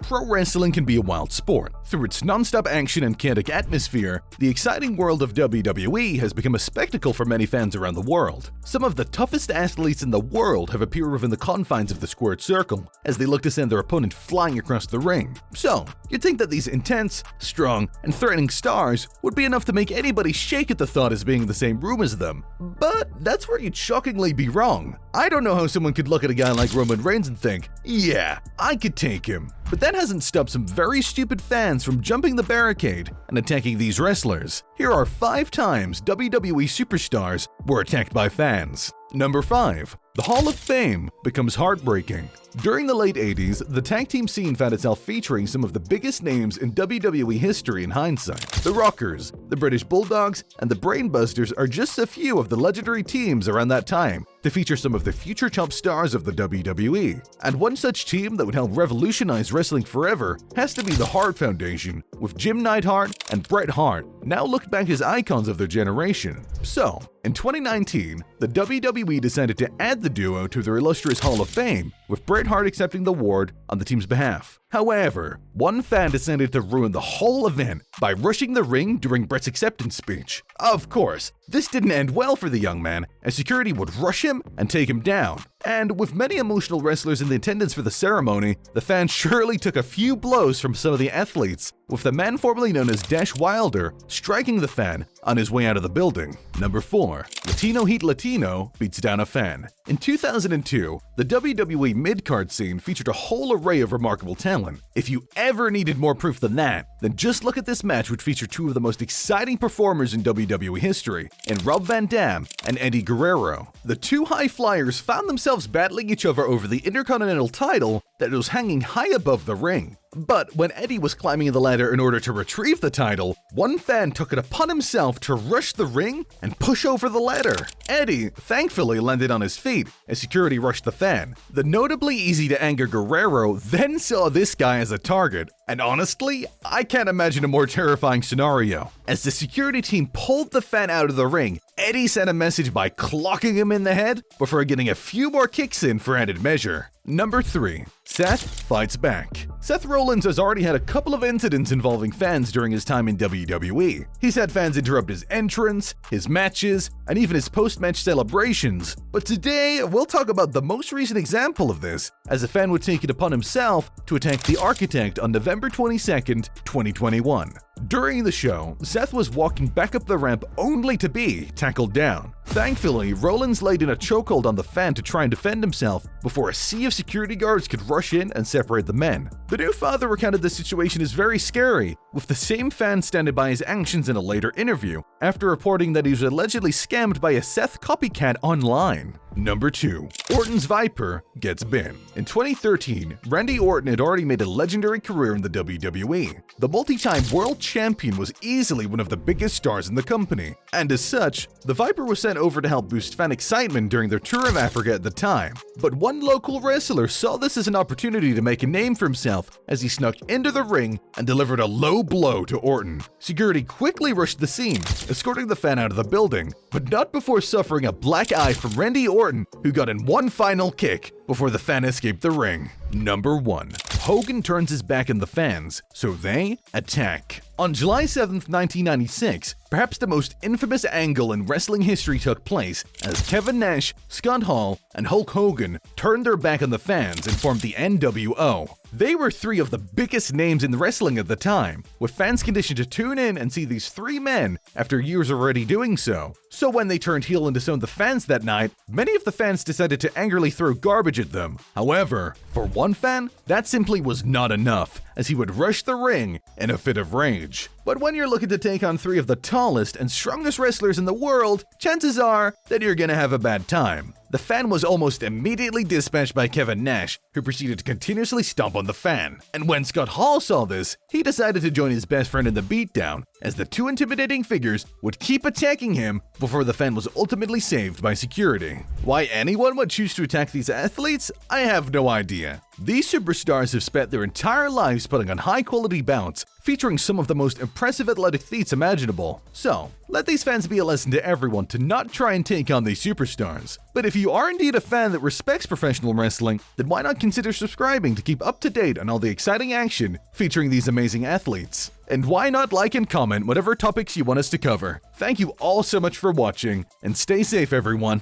pro wrestling can be a wild sport. Through its non-stop action and chaotic atmosphere, the exciting world of WWE has become a spectacle for many fans around the world. Some of the toughest athletes in the world have appeared within the confines of the squared circle as they look to send their opponent flying across the ring. So, you'd think that these intense, strong, and threatening stars would be enough to make anybody shake at the thought as being in the same room as them. But that's where you'd shockingly be wrong. I don't know how someone could look at a guy like Roman Reigns and think, yeah, I could take him. But that hasn't stopped some very stupid fans from jumping the barricade and attacking these wrestlers. Here are 5 times WWE superstars were attacked by fans. Number 5. The Hall of Fame becomes heartbreaking. During the late 80s, the tag team scene found itself featuring some of the biggest names in WWE history in hindsight. The Rockers, the British Bulldogs, and the Brainbusters are just a few of the legendary teams around that time to feature some of the future top stars of the WWE. And one such team that would help revolutionize wrestling forever has to be the Hart Foundation, with Jim Neidhart and Bret Hart now looked back as icons of their generation. So, in 2019, the WWE decided to add the duo to their illustrious Hall of Fame, with Bret Hart accepting the award on the team's behalf. However, one fan decided to ruin the whole event by rushing the ring during Bret's acceptance speech. Of course, this didn't end well for the young man, as security would rush him and take him down. And with many emotional wrestlers in the attendance for the ceremony, the fans surely took a few blows from some of the athletes, with the man formerly known as Dash Wilder striking the fan on his way out of the building. Number 4. Latino Heat Latino beats down a fan. In 2002, the WWE mid-card scene featured a whole array of remarkable talent. If you ever needed more proof than that, then just look at this match, which featured 2 of the most exciting performers in WWE history, in Rob Van Dam and Eddie Guerrero. The 2 high flyers found themselves battling each other over the Intercontinental title that was hanging high above the ring. But when Eddie was climbing the ladder in order to retrieve the title, one fan took it upon himself to rush the ring and push over the ladder. Eddie thankfully landed on his feet as security rushed the fan. The notably easy to anger Guerrero then saw this guy as a target, and honestly, I can't imagine a more terrifying scenario. As the security team pulled the fan out of the ring, Eddie sent a message by clocking him in the head before getting a few more kicks in for added measure. Number 3. Seth fights back. Seth Rollins has already had a couple of incidents involving fans during his time in WWE. He's had fans interrupt his entrance, his matches, and even his post-match celebrations. But today, we'll talk about the most recent example of this, as a fan would take it upon himself to attack the Architect on November 22nd, 2021. During the show, Seth was walking back up the ramp only to be tackled down. Thankfully, Rollins laid in a chokehold on the fan to try and defend himself before a sea of security guards could rush in and separate the men. The new father recounted the situation as very scary, with the same fan standing by his actions in a later interview, after reporting that he was allegedly scammed by a Seth copycat online. Number 2. Orton's Viper gets bit. In 2013, Randy Orton had already made a legendary career in the WWE. The multi-time world champion was easily one of the biggest stars in the company, and as such, the Viper was sent over to help boost fan excitement during their tour of Africa at the time. But one local wrestler saw this as an opportunity to make a name for himself as he snuck into the ring and delivered a low blow to Orton. Security quickly rushed the scene, escorting the fan out of the building, but not before suffering a black eye from Randy Orton, who got in one final kick before the fan escaped the ring. Number 1. Hogan turns his back on the fans, so they attack. On July 7th, 1996, perhaps the most infamous angle in wrestling history took place as Kevin Nash, Scott Hall, and Hulk Hogan turned their back on the fans and formed the NWO. They were 3 of the biggest names in wrestling at the time, with fans conditioned to tune in and see these 3 men after years already doing so. So when they turned heel and disowned the fans that night, many of the fans decided to angrily throw garbage at them. However, for one fan, that simply was not enough, as he would rush the ring in a fit of rage. But when you're looking to take on 3 of the tallest and strongest wrestlers in the world, chances are that you're gonna have a bad time. The fan was almost immediately dispatched by Kevin Nash, who proceeded to continuously stomp on the fan. And when Scott Hall saw this, he decided to join his best friend in the beatdown, as the 2 intimidating figures would keep attacking him before the fan was ultimately saved by security. Why anyone would choose to attack these athletes, I have no idea. These superstars have spent their entire lives putting on high-quality bouts, featuring some of the most impressive athletic feats imaginable. So, let these fans be a lesson to everyone to not try and take on these superstars. But if you are indeed a fan that respects professional wrestling, then why not consider subscribing to keep up to date on all the exciting action featuring these amazing athletes? And why not like and comment whatever topics you want us to cover? Thank you all so much for watching, and stay safe everyone.